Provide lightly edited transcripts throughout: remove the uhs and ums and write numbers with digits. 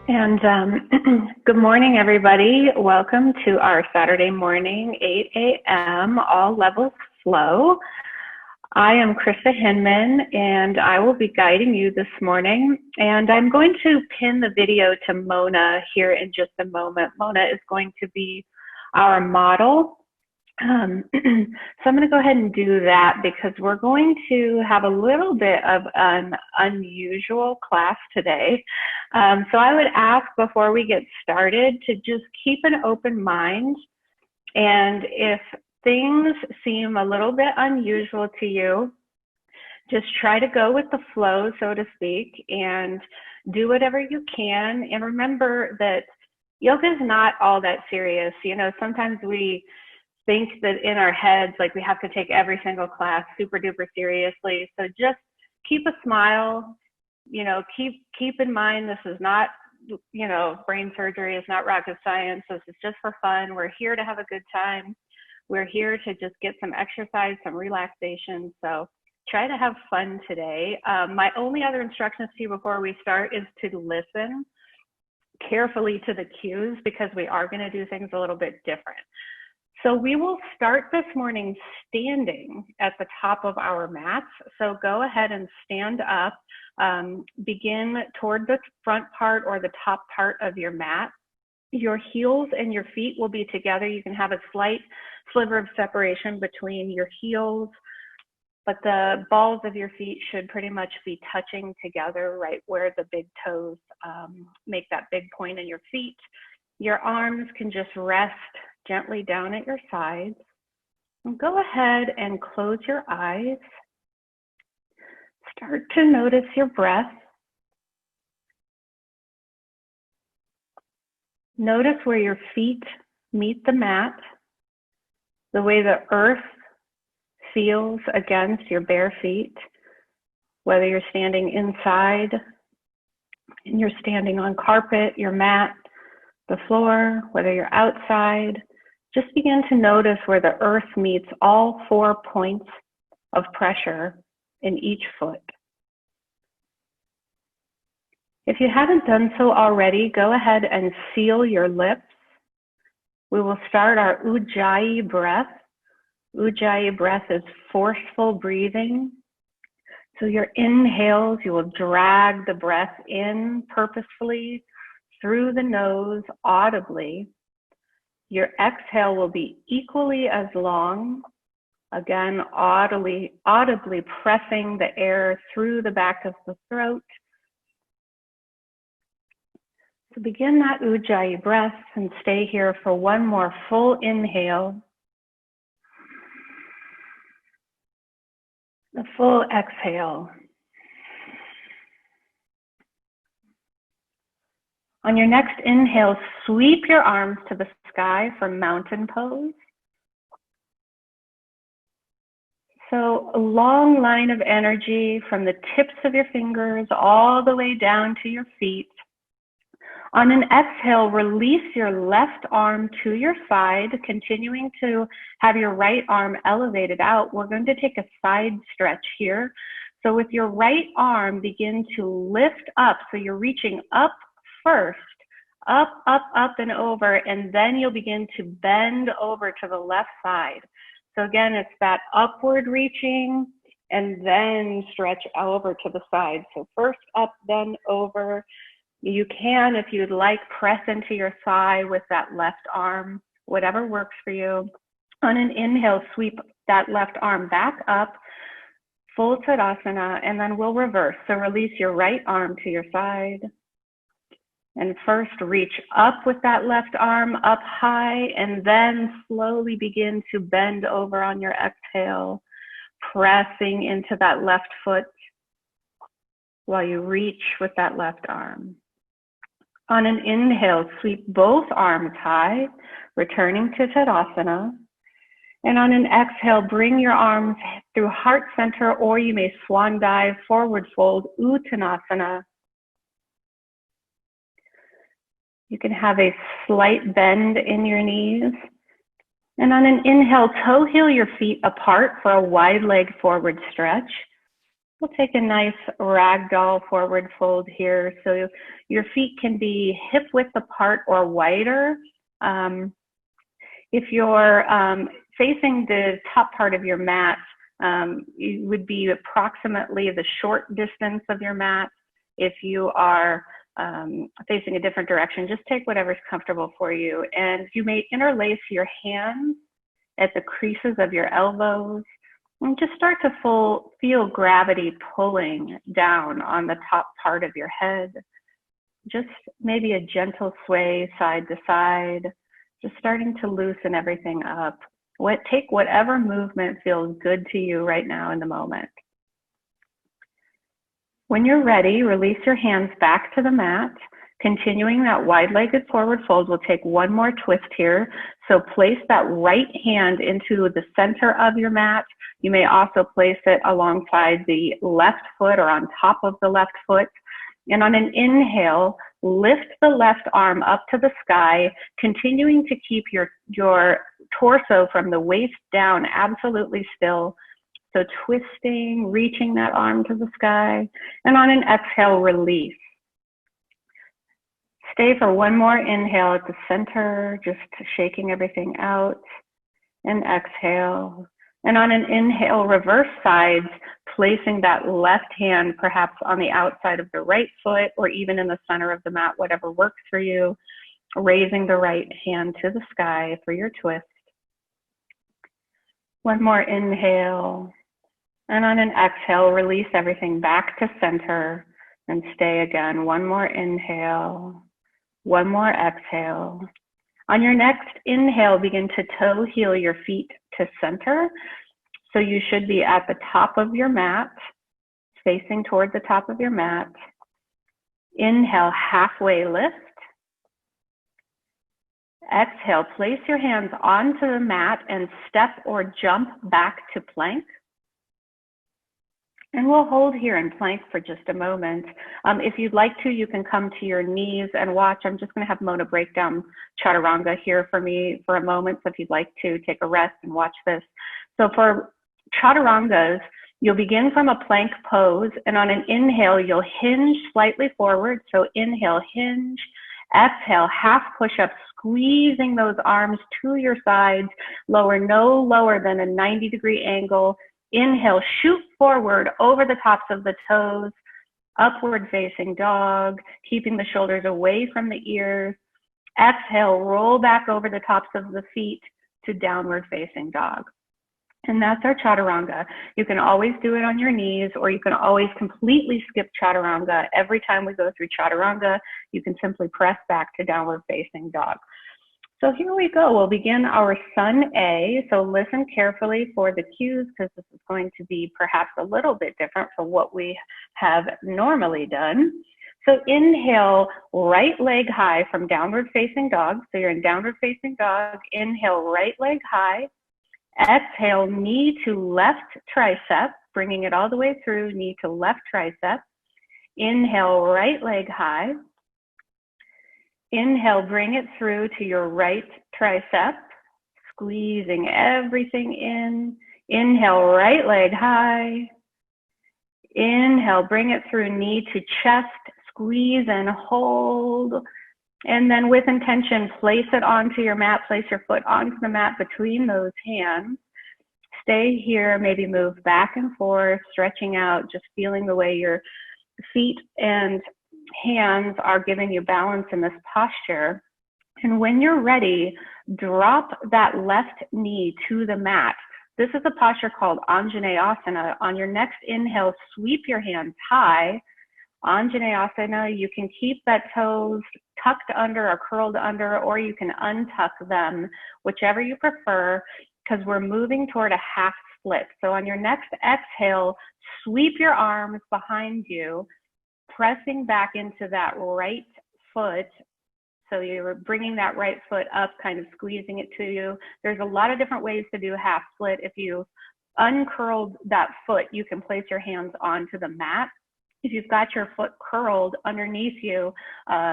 And good morning, everybody. Welcome to our Saturday morning, 8 a.m. All Levels Flow. I am Krista Hinman, and I will be guiding you this morning. And I'm going to pin the video to Mona here in just a moment. Mona is going to be our model. So I'm going to go ahead and do that because we're going to have a little bit of an unusual class today. So I would ask before we get started to just keep an open mind. And if things seem a little bit unusual to you, just try to go with the flow, so to speak, and do whatever you can. And remember that yoga is not all that serious. You know, sometimes we think that in our heads, like we have to take every single class super duper seriously. So just keep a smile, you know, keep in mind, this is not, you know, brain surgery. It's not rocket science. This is just for fun. We're here to have a good time. We're here to just get some exercise, some relaxation. So try to have fun today. My only other instructions to you before we start is to listen carefully to the cues because we are going to do things a little bit different. So we will start this morning standing at the top of our mats. So go ahead and stand up, begin toward the front part or the top part of your mat. Your heels and your feet will be together. You can have a slight sliver of separation between your heels, but the balls of your feet should pretty much be touching together right where the big toes make that big point in your feet. Your arms can just rest gently down at your sides. And go ahead and close your eyes. Start to notice your breath. Notice where your feet meet the mat, the way the earth feels against your bare feet, whether you're standing inside and you're standing on carpet, your mat, the floor, whether you're outside. Just begin to notice where the earth meets all 4 points of pressure in each foot. If you haven't done so already, go ahead and seal your lips. We will start our Ujjayi breath. Ujjayi breath is forceful breathing. So your inhales, you will drag the breath in purposefully through the nose audibly. Your exhale will be equally as long. Again, audibly pressing the air through the back of the throat. So begin that Ujjayi breath and stay here for one more full inhale. The full exhale. On your next inhale, sweep your arms to the sky for mountain pose. So a long line of energy from the tips of your fingers all the way down to your feet. On an exhale, release your left arm to your side, continuing to have your right arm elevated out. We're going to take a side stretch here. So with your right arm, begin to lift up. So you're reaching up first, up, and over, and then you'll begin to bend over to the left side. So again, it's that upward reaching and then stretch over to the side. So first up, then over. You can, if you'd like, press into your thigh with that left arm, whatever works for you. On an inhale, sweep that left arm back up, full Tadasana, and then we'll reverse. So release your right arm to your side. And first reach up with that left arm up high, and then slowly begin to bend over on your exhale, pressing into that left foot while you reach with that left arm. On an inhale, sweep both arms high, returning to Tadasana. And on an exhale, bring your arms through heart center, or you may swan dive, forward fold, Uttanasana. You can have a slight bend in your knees. And on an inhale, toe heel your feet apart for a wide leg forward stretch. We'll take a nice ragdoll forward fold here. So your feet can be hip width apart or wider. If you're facing the top part of your mat, it would be approximately the short distance of your mat. If you are facing a different direction, just take whatever's comfortable for you. And you may interlace your hands at the creases of your elbows and just start to feel gravity pulling down on the top part of your head. Just maybe a gentle sway side to side, just starting to loosen everything up. Take whatever movement feels good to you right now in the moment. When you're ready, release your hands back to the mat. Continuing that wide-legged forward fold, we'll take one more twist here. So place that right hand into the center of your mat. You may also place it alongside the left foot or on top of the left foot. And on an inhale, lift the left arm up to the sky, continuing to keep your torso from the waist down absolutely still. So twisting, reaching that arm to the sky. And on an exhale, release. Stay for one more inhale at the center, just shaking everything out. And exhale. And on an inhale, reverse sides, placing that left hand perhaps on the outside of the right foot or even in the center of the mat, whatever works for you. Raising the right hand to the sky for your twist. One more inhale. And on an exhale, release everything back to center and stay again. One more inhale. One more exhale. On your next inhale, begin to toe heel your feet to center. So you should be at the top of your mat, facing toward the top of your mat. Inhale, halfway lift. Exhale, place your hands onto the mat and step or jump back to plank. And we'll hold here in plank for just a moment. If you'd like to, you can come to your knees and watch. I'm just going to have Mona break down chaturanga here for me for a moment. So if you'd like to take a rest and watch this. So for chaturangas, you'll begin from a plank pose. And on an inhale, you'll hinge slightly forward. So inhale, hinge. Exhale, half push-up, squeezing those arms to your sides. Lower no lower than a 90-degree angle. Inhale, shoot forward over the tops of the toes, upward facing dog, keeping the shoulders away from the ears. Exhale, roll back over the tops of the feet to downward facing dog. And that's our chaturanga. You can always do it on your knees, or you can always completely skip chaturanga. Every time we go through chaturanga, you can simply press back to downward facing dog. So here we go. We'll begin our Sun A. So listen carefully for the cues, because this is going to be perhaps a little bit different from what we have normally done. So inhale, right leg high from downward facing dog. So you're in downward facing dog. Inhale, right leg high. Exhale, knee to left tricep, bringing it all the way through, knee to left tricep. Inhale, right leg high. Inhale, bring it through to your right tricep, squeezing everything in. Inhale, right leg high. Inhale, bring it through, knee to chest, squeeze and hold. And then with intention, place it onto your mat, place your foot onto the mat between those hands. Stay here, maybe move back and forth, stretching out, just feeling the way your feet and hands are giving you balance in this posture. And when you're ready, drop that left knee to the mat. This is a posture called Anjaneyasana. On your next inhale, sweep your hands high. Anjaneyasana, you can keep that toes tucked under or curled under, or you can untuck them, whichever you prefer, because we're moving toward a half split. So on your next exhale, sweep your arms behind you, pressing back into that right foot. So you're bringing that right foot up, kind of squeezing it to you. There's a lot of different ways to do half split. If you uncurled that foot, you can place your hands onto the mat. If you've got your foot curled underneath you,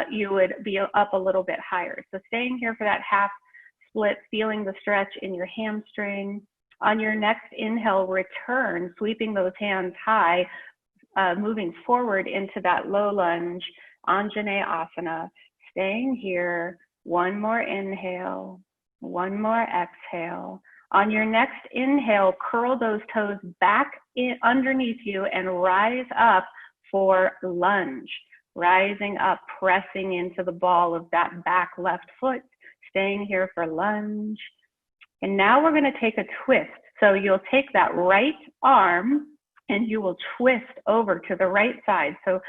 you would be up a little bit higher. So staying here for that half split, feeling the stretch in your hamstring. On your next inhale, return, sweeping those hands high. moving forward into that low lunge, Anjaneyasana, staying here. One more inhale, one more exhale. On your next inhale, curl those toes back underneath you and rise up for lunge. Rising up, pressing into the ball of that back left foot, staying here for lunge. And now we're going to take a twist. So you'll take that right arm and you will twist over to the right side. So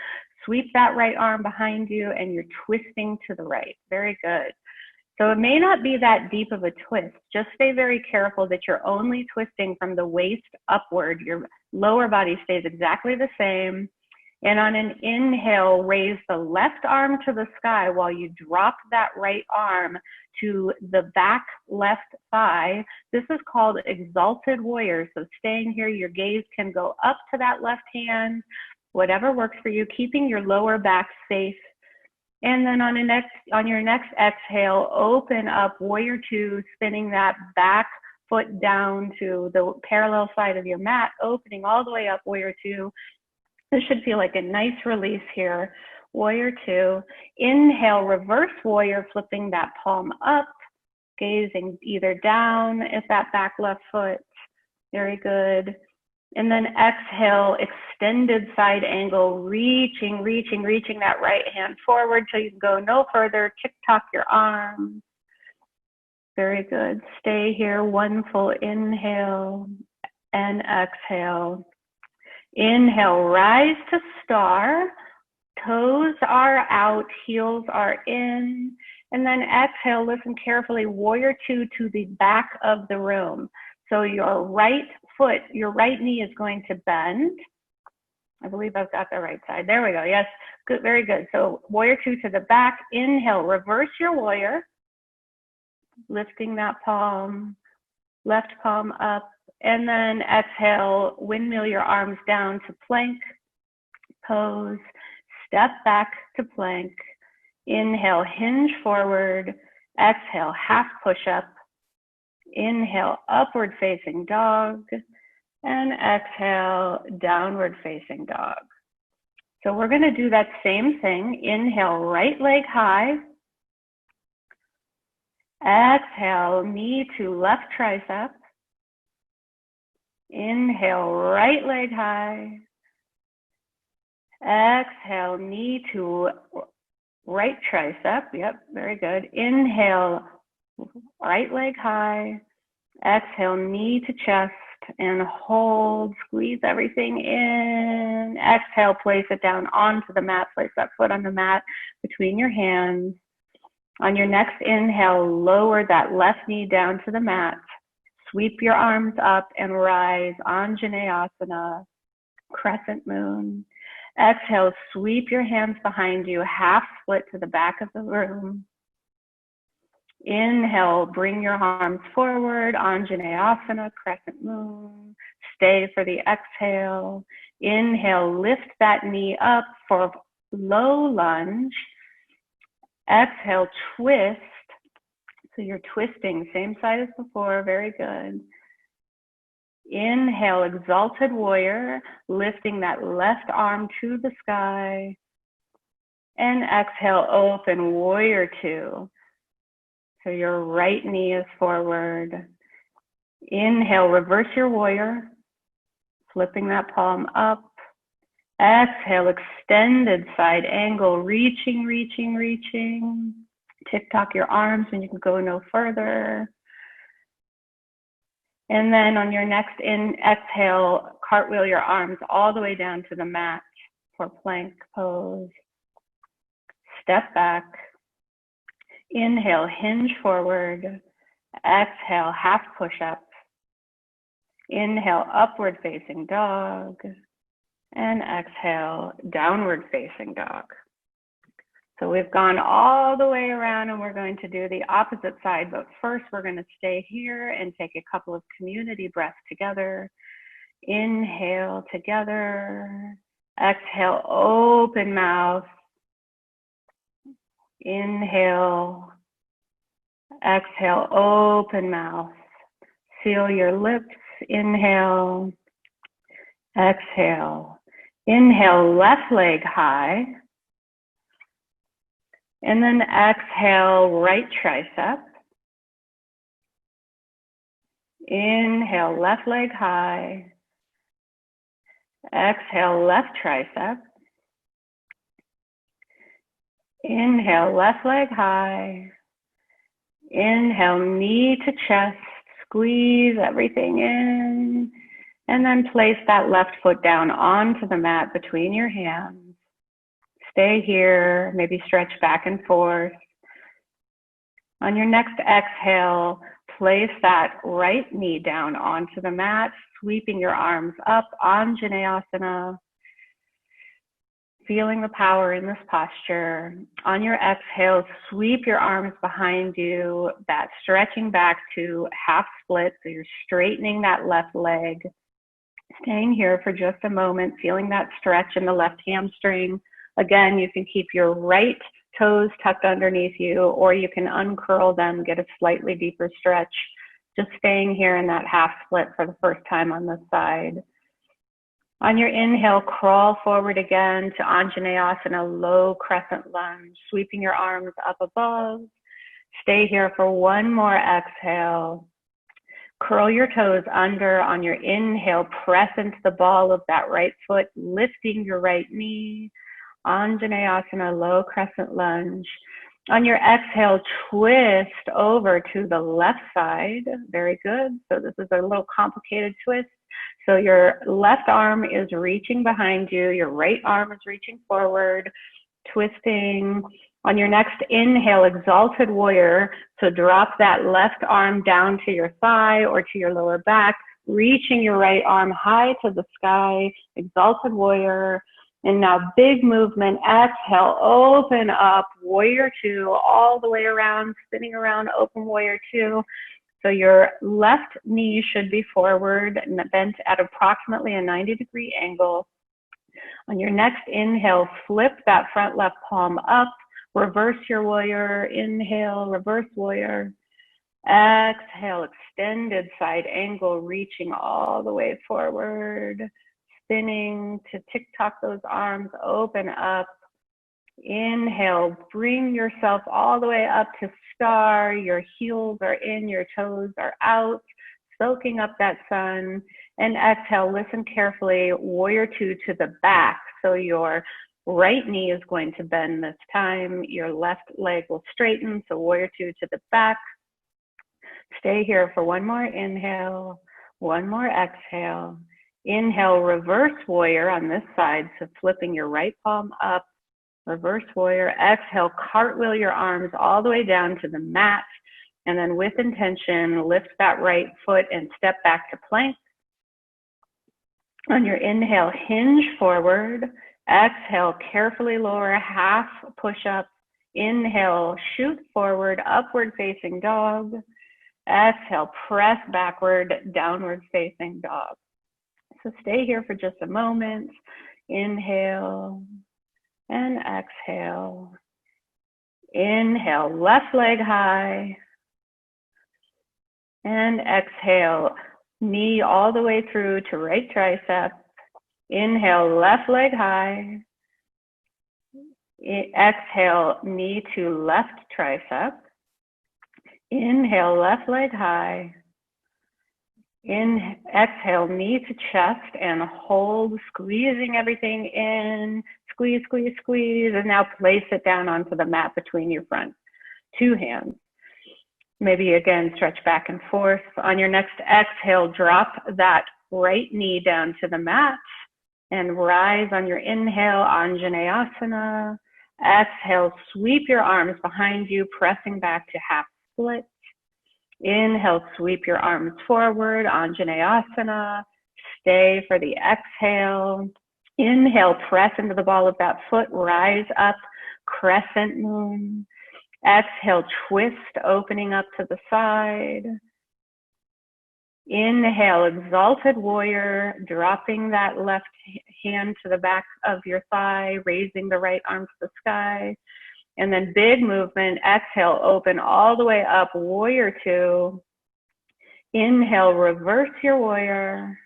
sweep that right arm behind you and you're twisting to the right. Very good. So it may not be that deep of a twist. Just stay very careful that you're only twisting from the waist upward. Your lower body stays exactly the same. And on an inhale, raise the left arm to the sky while you drop that right arm to the back left thigh. This is called exalted warrior. So staying here, your gaze can go up to that left hand, whatever works for you, keeping your lower back safe. And then on your next exhale, open up warrior two, spinning that back foot down to the parallel side of your mat, opening all the way up, warrior two. This should feel like a nice release here. Warrior two. Inhale, reverse warrior, flipping that palm up, gazing either down at that back left foot. Very good. And then exhale, extended side angle, reaching that right hand forward till you can go no further. Tick-tock your arms. Very good. Stay here. One full inhale and exhale. Inhale, rise to star, toes are out, heels are in, and then exhale, listen carefully, warrior two to the back of the room. So your right foot, your right knee is going to bend. I believe I've got the right side. There we go. Yes, good, very good. So warrior two to the back, inhale, reverse your warrior, lifting that palm, left palm up. And then exhale, windmill your arms down to plank pose, step back to plank. Inhale, hinge forward. Exhale, half push up. Inhale, upward facing dog. And exhale, downward facing dog. So we're going to do that same thing. Inhale, right leg high. Exhale, knee to left tricep. Inhale, right leg high. Exhale, knee to right tricep. Yep, very good. Inhale, right leg high. Exhale, knee to chest and hold. Squeeze everything in. Exhale, place it down onto the mat. Place that foot on the mat between your hands. On your next inhale, lower that left knee down to the mat. Sweep your arms up and rise, Anjaneyasana, crescent moon. Exhale, sweep your hands behind you, half split to the back of the room. Inhale, bring your arms forward, Anjaneyasana, crescent moon. Stay for the exhale. Inhale, lift that knee up for low lunge. Exhale, twist. So you're twisting, same side as before, very good. Inhale, exalted warrior, lifting that left arm to the sky. And exhale, open warrior two. So your right knee is forward. Inhale, reverse your warrior, flipping that palm up. Exhale, extended side angle, reaching. Tick-tock your arms when you can go no further. And then on your next exhale, cartwheel your arms all the way down to the mat for plank pose. Step back. Inhale, hinge forward. Exhale, half push up. Inhale, upward facing dog. And exhale, downward facing dog. So we've gone all the way around and we're going to do the opposite side, but first we're going to stay here and take a couple of community breaths together. Inhale together. Exhale, open mouth. Inhale. Exhale, open mouth. Seal your lips. Inhale. Exhale. Inhale, left leg high. And then exhale, right tricep. Inhale, left leg high. Exhale, left tricep. Inhale, left leg high. Inhale, knee to chest. Squeeze everything in. And then place that left foot down onto the mat between your hands. Stay here, maybe stretch back and forth. On your next exhale, place that right knee down onto the mat, sweeping your arms up, Anjaneyasana. Feeling the power in this posture. On your exhale, sweep your arms behind you, that stretching back to half split, so you're straightening that left leg. Staying here for just a moment, feeling that stretch in the left hamstring. Again, you can keep your right toes tucked underneath you, or you can uncurl them, get a slightly deeper stretch. Just staying here in that half split for the first time on this side. On your inhale, crawl forward again to Anjaneyasana, low crescent lunge, sweeping your arms up above. Stay here for one more exhale. Curl your toes under. On your inhale, press into the ball of that right foot, lifting your right knee. Anjaneyasana, low crescent lunge. On your exhale, twist over to the left side. Very good. So this is a little complicated twist. So your left arm is reaching behind you. Your right arm is reaching forward, twisting. On your next inhale, exalted warrior. So drop that left arm down to your thigh or to your lower back, reaching your right arm high to the sky, exalted warrior. And now big movement, exhale, open up, warrior two, all the way around, spinning around, open warrior two. So your left knee should be forward and bent at approximately a 90-degree angle. On your next inhale, flip that front left palm up, reverse your warrior, inhale, reverse warrior. Exhale, extended side angle, reaching all the way forward. Spinning to tick-tock those arms, open up. Inhale, bring yourself all the way up to star. Your heels are in, your toes are out, soaking up that sun. And exhale, listen carefully, warrior two to the back. So your right knee is going to bend this time. Your left leg will straighten, so warrior two to the back. Stay here for one more inhale, one more exhale. Inhale, reverse warrior on this side, so flipping your right palm up, reverse warrior. Exhale, cartwheel your arms all the way down to the mat, and then with intention, lift that right foot and step back to plank. On your inhale, hinge forward. Exhale, carefully lower, half push-up. Inhale, shoot forward, upward facing dog. Exhale, press backward, downward facing dog. So stay here for just a moment. Inhale and exhale. Inhale, left leg high. And exhale, knee all the way through to right tricep. Inhale, left leg high. Exhale, knee to left tricep. Inhale, left leg high. Exhale, knee to chest and hold, squeezing everything in. Squeeze, squeeze, squeeze. And now place it down onto the mat between your front two hands. Maybe again, stretch back and forth. On your next exhale, drop that right knee down to the mat and rise on your inhale, Anjaneyasana. Exhale, sweep your arms behind you, pressing back to half split. Inhale, sweep your arms forward, Anjaneyasana. Stay for the exhale. Inhale, press into the ball of that foot, rise up, crescent moon. Exhale, twist, opening up to the side. Inhale, exalted warrior, dropping that left hand to the back of your thigh, raising the right arm to the sky. And then big movement, exhale, open all the way up, warrior two. Inhale, reverse your warrior.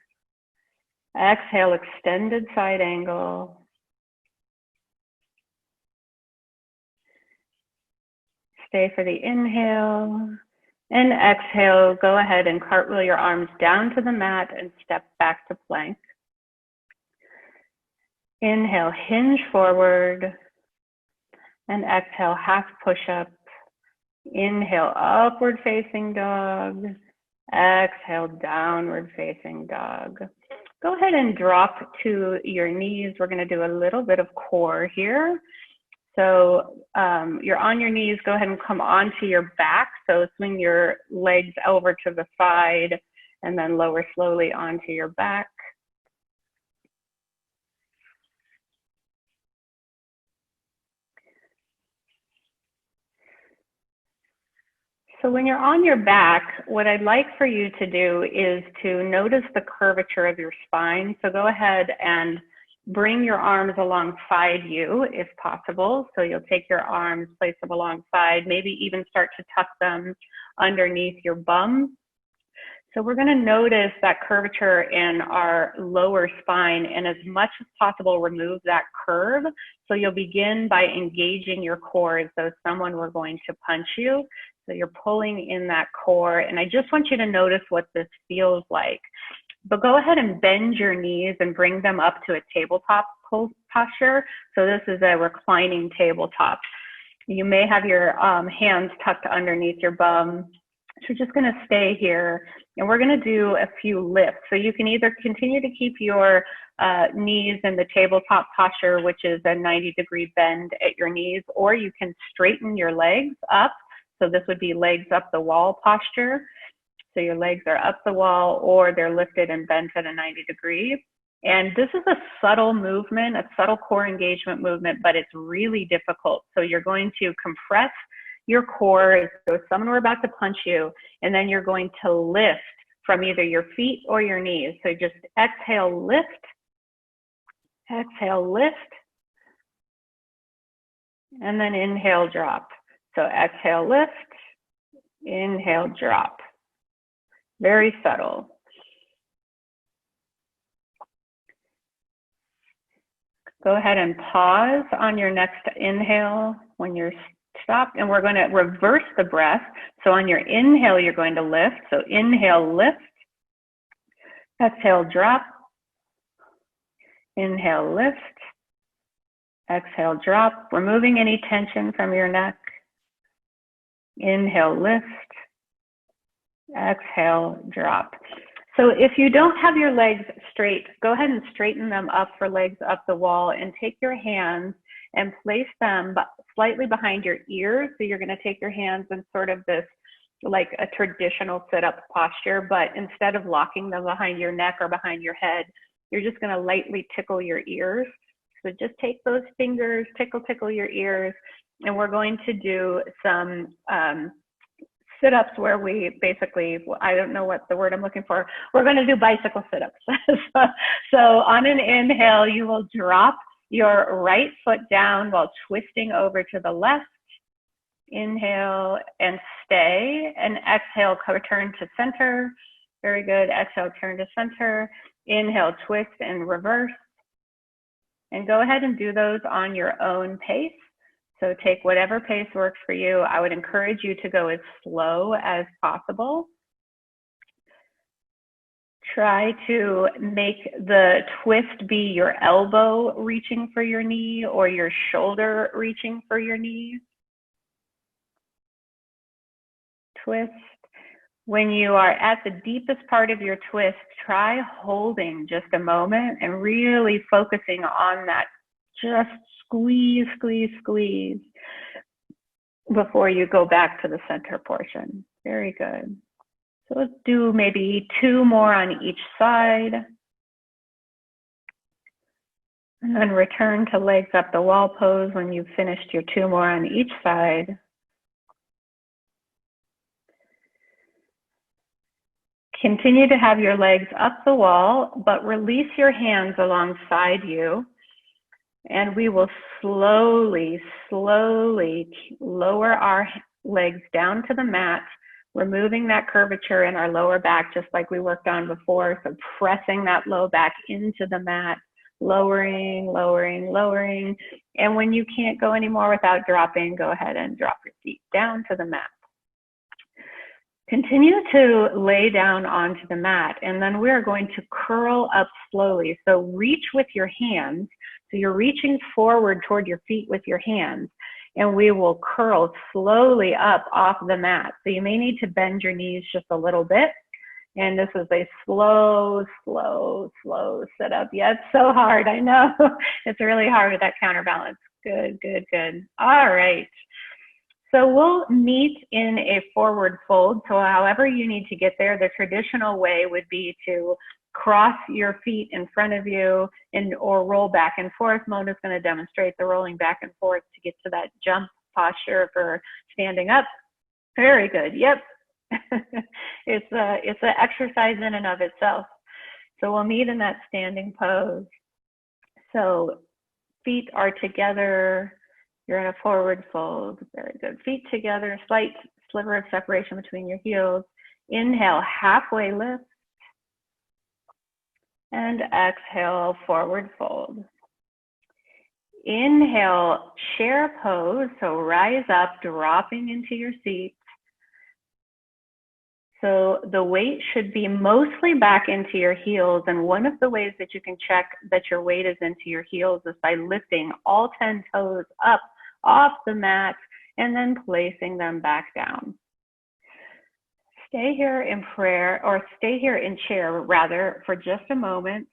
Exhale, extended side angle. Stay for the inhale. And exhale, go ahead and cartwheel your arms down to the mat and step back to plank. Inhale, hinge forward. And exhale, half push-up. Inhale, upward facing dog. Exhale, downward facing dog. Go ahead and drop to your knees. We're going to do a little bit of core here. So you're on your knees, go ahead and come onto your back. So swing your legs over to the side and then lower slowly onto your back. So when you're on your back, what I'd like for you to do is to notice the curvature of your spine. So go ahead and bring your arms alongside you if possible. So you'll take your arms, place them alongside, maybe even start to tuck them underneath your bum. So we're going to notice that curvature in our lower spine and as much as possible remove that curve. So you'll begin by engaging your core as though someone were going to punch you. So you're pulling in that core, and I just want you to notice what this feels like. But go ahead and bend your knees and bring them up to a tabletop posture. So this is a reclining tabletop. You may have your hands tucked underneath your bum. So we're just going to stay here, and we're going to do a few lifts. So you can either continue to keep your knees in the tabletop posture, which is a 90-degree bend at your knees, or you can straighten your legs up. So this would be legs up the wall posture. So your legs are up the wall or they're lifted and bent at a 90-degree. And this is a subtle movement, a subtle core engagement movement, but it's really difficult. So you're going to compress your core as though someone were about to punch you, and then you're going to lift from either your feet or your knees. So just exhale, lift, and then inhale, drop. So exhale, lift, inhale, drop. Very subtle. Go ahead and pause on your next inhale when you're stopped, and we're going to reverse the breath. So on your inhale, you're going to lift. So inhale, lift. Exhale, drop. Inhale, lift. Exhale, drop. Removing any tension from your neck. Inhale, lift. Exhale, drop. So if you don't have your legs straight, go ahead and straighten them up for legs up the wall, and take your hands and place them slightly behind your ears. So you're going to take your hands in sort of this, like a traditional sit-up posture, but instead of locking them behind your neck or behind your head, you're just going to lightly tickle your ears. So just take those fingers, tickle your ears, and we're going to do some sit-ups where we basically, I don't know what the word I'm looking for, we're going to do bicycle sit-ups. So on an inhale, you will drop your right foot down while twisting over to the left. Inhale and stay, and exhale, return to center. Very good. Exhale, turn to center. Inhale, twist and reverse. And go ahead and do those on your own pace. So take whatever pace works for you. I would encourage you to go as slow as possible. Try to make the twist be your elbow reaching for your knee or your shoulder reaching for your knee. Twist. When you are at the deepest part of your twist, try holding just a moment and really focusing on that. Just squeeze, squeeze, squeeze before you go back to the center portion. Very good. So let's do maybe 2 more on each side. And then return to legs up the wall pose when you've finished your 2 more on each side. Continue to have your legs up the wall, but release your hands alongside you. And we will slowly, slowly lower our legs down to the mat removing that curvature in our lower back, just like we worked on before. So pressing that low back into the mat, lowering, lowering, lowering. And when you can't go anymore without dropping, go ahead and drop your feet down to the mat. Continue to lay down onto the mat, and then we're going to curl up slowly. So reach with your hands. So you're reaching forward toward your feet with your hands, and we will curl slowly up off the mat. So you may need to bend your knees just a little bit. And this is a slow, slow, slow sit up. Yeah, it's so hard. I know. It's really hard with that counterbalance. Good, good, good. All right. So we'll meet in a forward fold. So however you need to get there, the traditional way would be to cross your feet in front of you or roll back and forth. Mona's going to demonstrate the rolling back and forth to get to that jump posture for standing up. Very good. Yep. It's an exercise in and of itself. So we'll meet in that standing pose. So feet are together. You're in a forward fold. Very good. Feet together, slight sliver of separation between your heels. Inhale, halfway lift. And exhale, forward fold. Inhale, chair pose. So rise up, dropping into your seat. So the weight should be mostly back into your heels. And one of the ways that you can check that your weight is into your heels is by lifting all 10 toes up off the mat and then placing them back down. Stay here in prayer, or stay here in chair rather, for just a moment.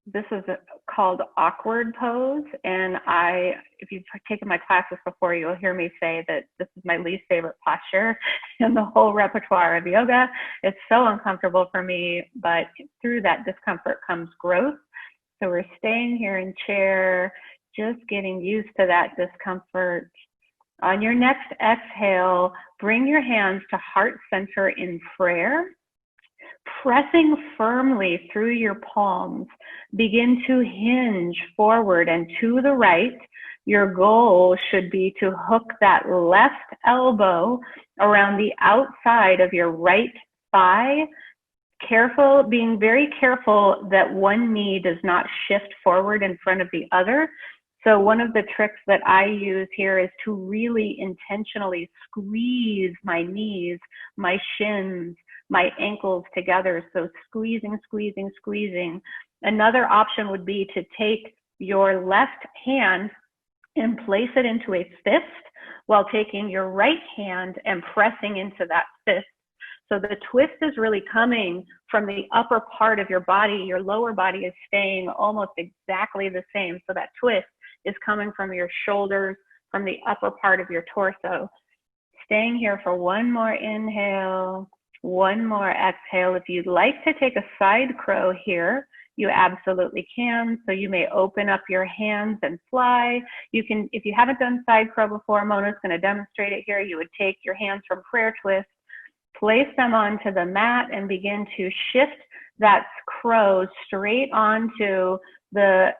This is called awkward pose, and if you've taken my classes before, you'll hear me say that this is my least favorite posture in the whole repertoire of yoga. It's so uncomfortable for me, but through that discomfort comes growth. So we're staying here in chair, just getting used to that discomfort. On your next exhale, bring your hands to heart center in prayer. Pressing firmly through your palms, begin to hinge forward and to the right. Your goal should be to hook that left elbow around the outside of your right thigh. Being very careful that one knee does not shift forward in front of the other. So one of the tricks that I use here is to really intentionally squeeze my knees, my shins, my ankles together. So squeezing, squeezing, squeezing. Another option would be to take your left hand and place it into a fist while taking your right hand and pressing into that fist. So the twist is really coming from the upper part of your body. Your lower body is staying almost exactly the same. So that twist is coming from your shoulders, from the upper part of your torso. Staying here for one more inhale, one more exhale. If you'd like to take a side crow here, you absolutely can. So you may open up your hands and fly. You can, if you haven't done side crow before, Mona's going to demonstrate it here. You would take your hands from prayer twist, place them onto the mat, and begin to shift that crow straight onto the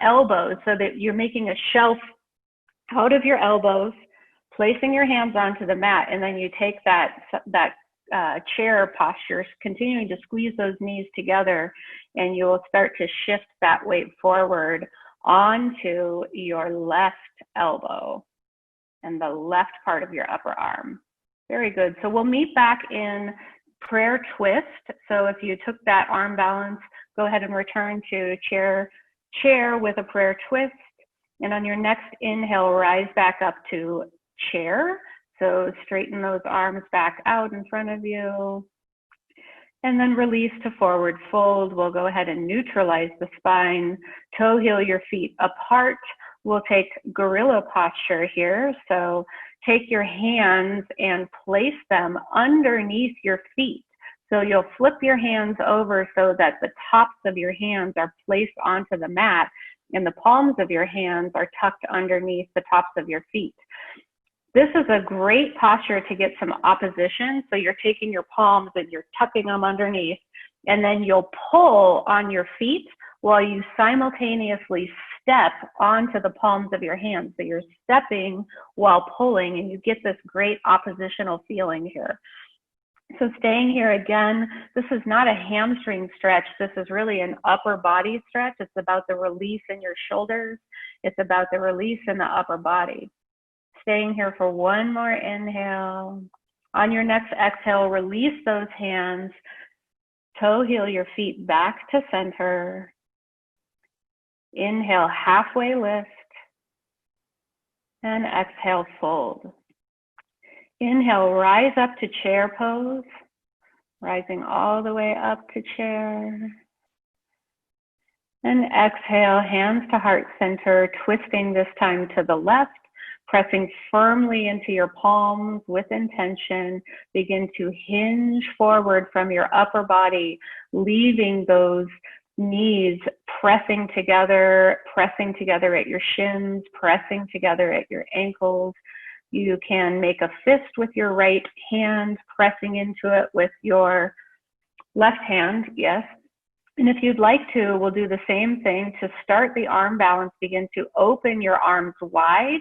elbows, so that you're making a shelf out of your elbows, placing your hands onto the mat, and then you take that chair posture, continuing to squeeze those knees together, and you will start to shift that weight forward onto your left elbow and the left part of your upper arm. Very good. So we'll meet back in prayer twist. So if you took that arm balance, go ahead and return to chair with a prayer twist. And on your next inhale, rise back up to chair. So straighten those arms back out in front of you. And then release to forward fold. We'll go ahead and neutralize the spine. Toe heel your feet apart. We'll take gorilla posture here. So take your hands and place them underneath your feet. So you'll flip your hands over so that the tops of your hands are placed onto the mat and the palms of your hands are tucked underneath the tops of your feet. This is a great posture to get some opposition. So you're taking your palms and you're tucking them underneath, and then you'll pull on your feet while you simultaneously step onto the palms of your hands. So you're stepping while pulling, and you get this great oppositional feeling here. So staying here again, this is not a hamstring stretch. This is really an upper body stretch. It's about the release in your shoulders. It's about the release in the upper body. Staying here for one more inhale. On your next exhale, release those hands. Toe heel your feet back to center. Inhale, halfway lift. And exhale, fold. Inhale, rise up to chair pose. Rising all the way up to chair. And exhale, hands to heart center, twisting this time to the left. Pressing firmly into your palms with intention. Begin to hinge forward from your upper body, leaving those knees pressing together at your shins, pressing together at your ankles. You can make a fist with your right hand, pressing into it with your left hand, yes. And if you'd like to, we'll do the same thing. To start the arm balance, begin to open your arms wide.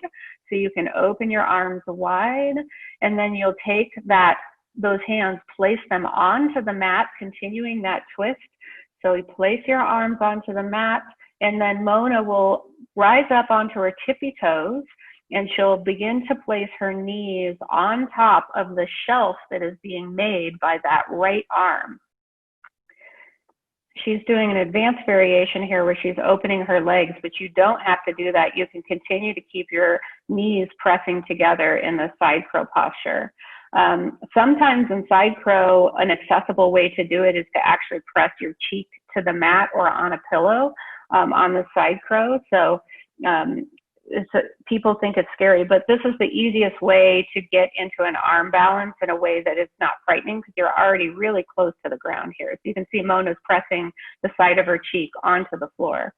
So you can open your arms wide, and then you'll take those hands, place them onto the mat, continuing that twist. So you place your arms onto the mat, and then Mona will rise up onto her tippy toes, and she'll begin to place her knees on top of the shelf that is being made by that right arm. She's doing an advanced variation here where she's opening her legs, but you don't have to do that. You can continue to keep your knees pressing together in the side crow posture. Sometimes in side crow, an accessible way to do it is to actually press your cheek to the mat or on a pillow on the side crow. So people think it's scary, but this is the easiest way to get into an arm balance in a way that is not frightening, because you're already really close to the ground here. So you can see Mona's pressing the side of her cheek onto the floor.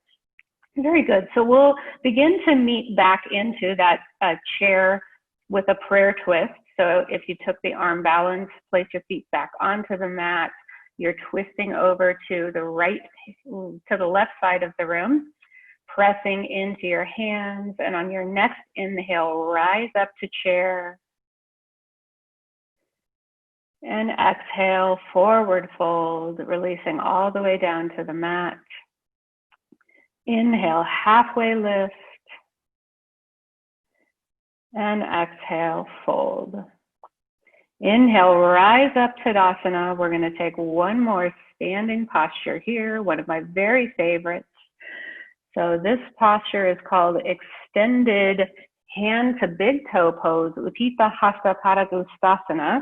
Very good. So we'll begin to meet back into that chair with a prayer twist. So if you took the arm balance, place your feet back onto the mat. You're twisting over to the left side of the room, pressing into your hands, and on your next inhale, rise up to chair. And exhale, forward fold, releasing all the way down to the mat. Inhale, halfway lift. And exhale, fold. Inhale, rise up Tadasana. We're going to take one more standing posture here, one of my very favorites. So this posture is called extended hand to big toe pose, Utthita Hasta Padangusthasana.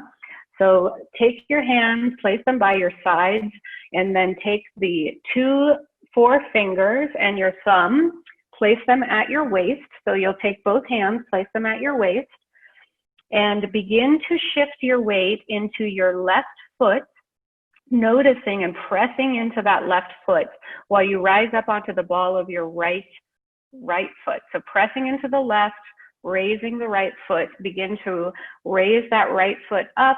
So take your hands, place them by your sides, and then take the 2 forefingers and your thumb, place them at your waist. So you'll take both hands, place them at your waist, and begin to shift your weight into your left foot, noticing and pressing into that left foot while you rise up onto the ball of your right foot. So pressing into the left, raising the right foot, begin to raise that right foot up,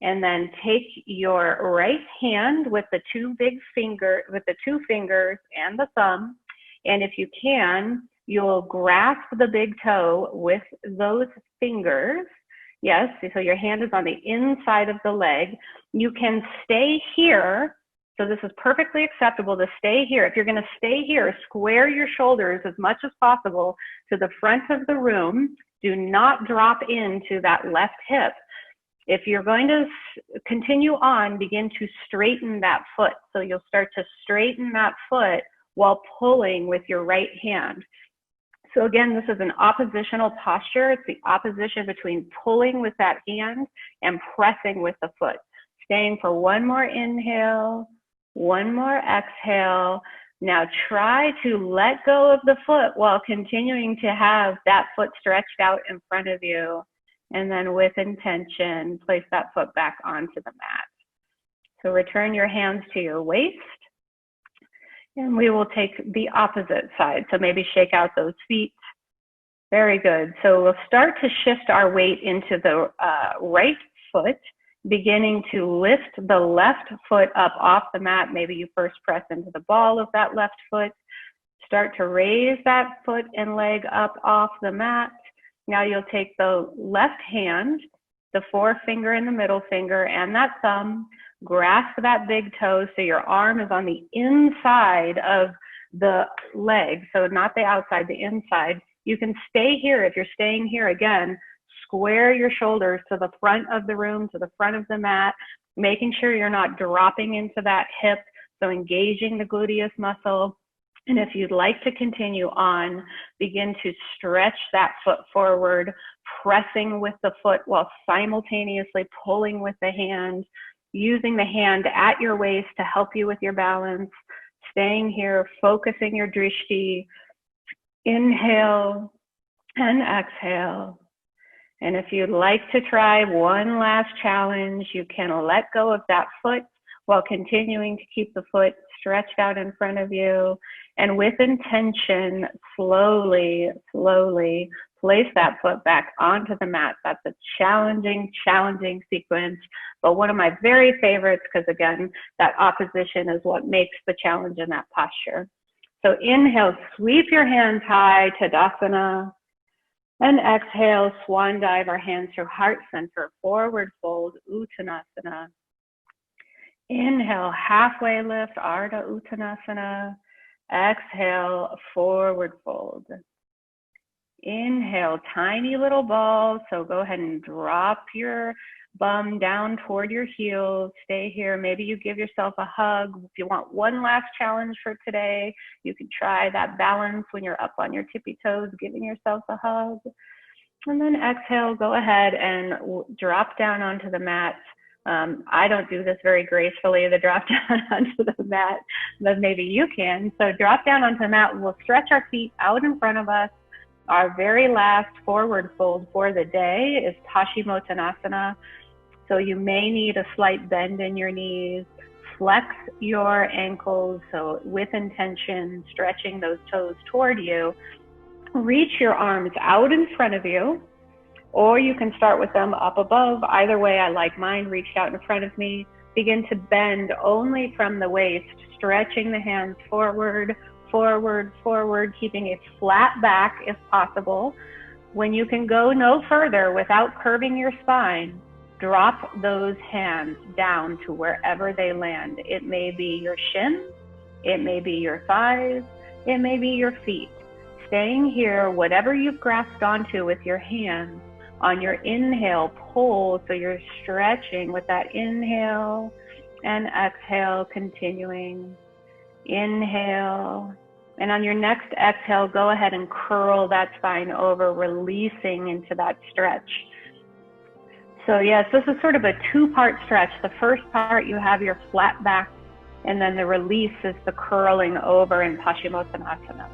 and then take your right hand with the two fingers and the thumb, and if you can, you'll grasp the big toe with those fingers. Yes, so your hand is on the inside of the leg. You can stay here. So this is perfectly acceptable to stay here. If you're going to stay here, square your shoulders as much as possible to the front of the room. Do not drop into that left hip. If you're going to continue on, begin to straighten that foot. So you'll start to straighten that foot while pulling with your right hand. So again, this is an oppositional posture. It's the opposition between pulling with that hand and pressing with the foot. Staying for one more inhale, one more exhale. Now try to let go of the foot while continuing to have that foot stretched out in front of you. And then with intention, place that foot back onto the mat. So return your hands to your waist. And we will take the opposite side. So maybe shake out those feet. Very good. So we'll start to shift our weight into the right foot. beginning to lift the left foot up off the mat. Maybe you first press into the ball of that left foot. Start to raise that foot and leg up off the mat. Now you'll take the left hand, the forefinger and the middle finger and that thumb, grasp that big toe so your arm is on the inside of the leg, so not the outside, the inside. You can stay here. If you're staying here, again, square your shoulders to the front of the room, to the front of the mat, making sure you're not dropping into that hip, so engaging the gluteus muscle. And if you'd like to continue on, begin to stretch that foot forward, pressing with the foot while simultaneously pulling with the hand, using the hand at your waist to help you with your balance, staying here, focusing your drishti. Inhale and exhale. And if you'd like to try one last challenge, you can let go of that foot while continuing to keep the foot stretched out in front of you. And with intention, slowly, slowly place that foot back onto the mat. That's a challenging sequence, but one of my very favorites because, again, that opposition is what makes the challenge in that posture. So inhale, sweep your hands high, Tadasana. And exhale, swan dive our hands through heart center, forward fold, Uttanasana. Inhale, halfway lift, Ardha Uttanasana. Exhale, forward fold. Inhale, tiny little ball. So go ahead and drop your bum down toward your heels. Stay here. Maybe you give yourself a hug. If you want one last challenge for today, you can try that balance when you're up on your tippy toes, giving yourself a hug. And then exhale, go ahead and drop down onto the mat. I don't do this very gracefully, the drop down onto the mat, but maybe you can. So drop down onto the mat. We'll stretch our feet out in front of us. Our very last forward fold for the day is Paschimottanasana. So you may need a slight bend in your knees. Flex your ankles, so with intention, stretching those toes toward you. Reach your arms out in front of you, or you can start with them up above. Either way, I like mine reached out in front of me. Begin to bend only from the waist, stretching the hands forward, forward, forward, keeping a flat back if possible. When you can go no further without curving your spine, drop those hands down to wherever they land. It may be your shins, it may be your thighs, it may be your feet. Staying here, whatever you've grasped onto with your hands, on your inhale, pull, so you're stretching with that inhale and exhale, continuing. Inhale, and on your next exhale, go ahead and curl that spine over, releasing into that stretch. So yes, this is sort of a two-part stretch. The first part, you have your flat back, and then the release is the curling over in Paschimottanasana.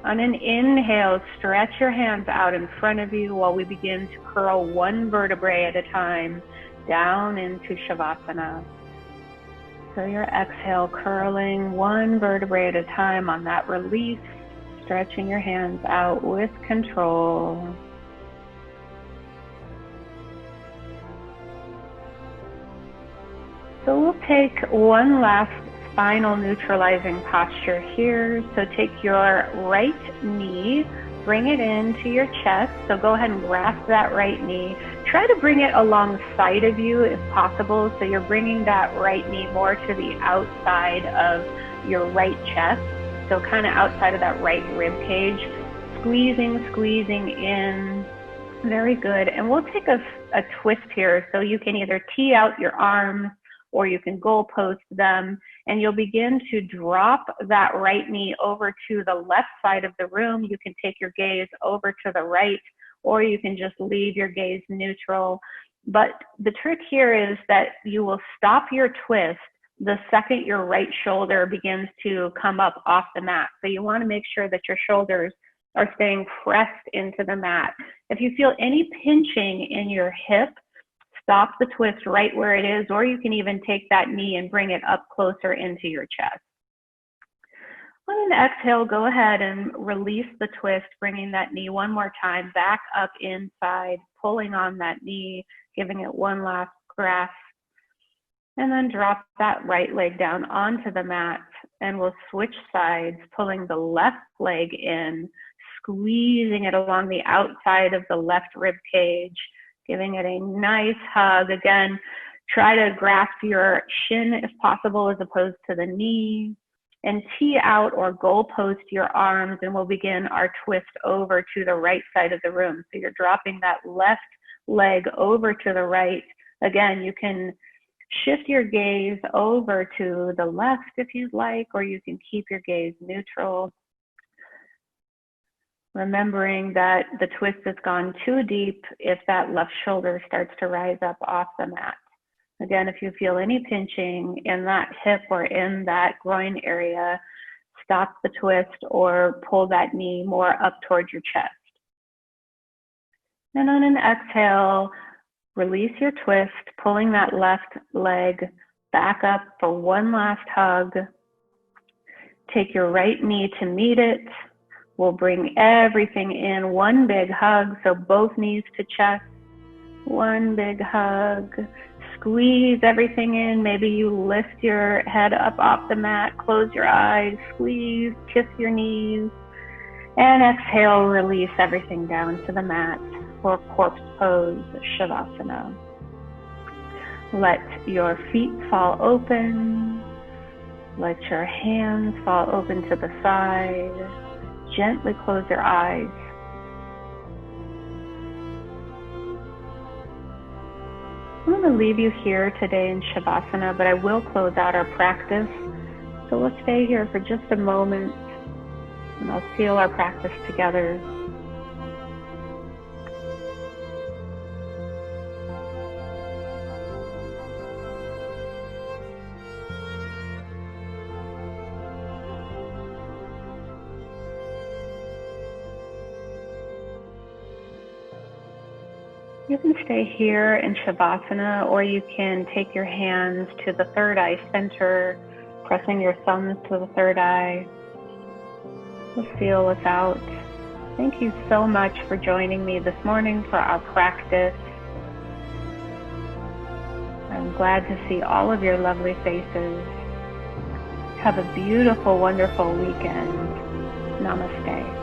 On an inhale, stretch your hands out in front of you while we begin to curl one vertebrae at a time down into Shavasana. So your exhale, curling one vertebrae at a time on that release, stretching your hands out with control. So we'll take one last spinal neutralizing posture here. So take your right knee, bring it into your chest. So go ahead and grasp that right knee. Try to bring it alongside of you if possible. So you're bringing that right knee more to the outside of your right chest. So kind of outside of that right rib cage. Squeezing in. Very good. And we'll take a twist here. So you can either tee out your arms or you can goal post them, and you'll begin to drop that right knee over to the left side of the room. You can take your gaze over to the right, or you can just leave your gaze neutral. But the trick here is that you will stop your twist the second your right shoulder begins to come up off the mat. So you want to make sure that your shoulders are staying pressed into the mat. If you feel any pinching in your hip, stop the twist right where it is, or you can even take that knee and bring it up closer into your chest. On an exhale, go ahead and release the twist, bringing that knee one more time back up inside, pulling on that knee, giving it one last grass. And then drop that right leg down onto the mat, and we'll switch sides, pulling the left leg in, squeezing it along the outside of the left rib cage, giving it a nice hug. Again, try to grasp your shin if possible as opposed to the knee, and tee out or goal post your arms, and we'll begin our twist over to the right side of the room. So you're dropping that left leg over to the right. Again, you can shift your gaze over to the left if you'd like, or you can keep your gaze neutral. Remembering that the twist has gone too deep if that left shoulder starts to rise up off the mat. Again, if you feel any pinching in that hip or in that groin area, stop the twist or pull that knee more up towards your chest. And on an exhale, release your twist, pulling that left leg back up for one last hug. Take your right knee to meet it. We'll bring everything in, one big hug, so both knees to chest. One big hug. Squeeze everything in. Maybe you lift your head up off the mat, close your eyes, squeeze, kiss your knees, and exhale, release everything down to the mat for corpse pose, Shavasana. Let your feet fall open. Let your hands fall open to the side. Gently close your eyes. I'm going to leave you here today in Shavasana, but I will close out our practice. So let's stay here for just a moment, and I'll seal our practice together. You can stay here in Shavasana, or you can take your hands to the third eye center, pressing your thumbs to the third eye. We'll feel us out. Thank you so much for joining me this morning for our practice. I'm glad to see all of your lovely faces. Have a beautiful, wonderful weekend. Namaste.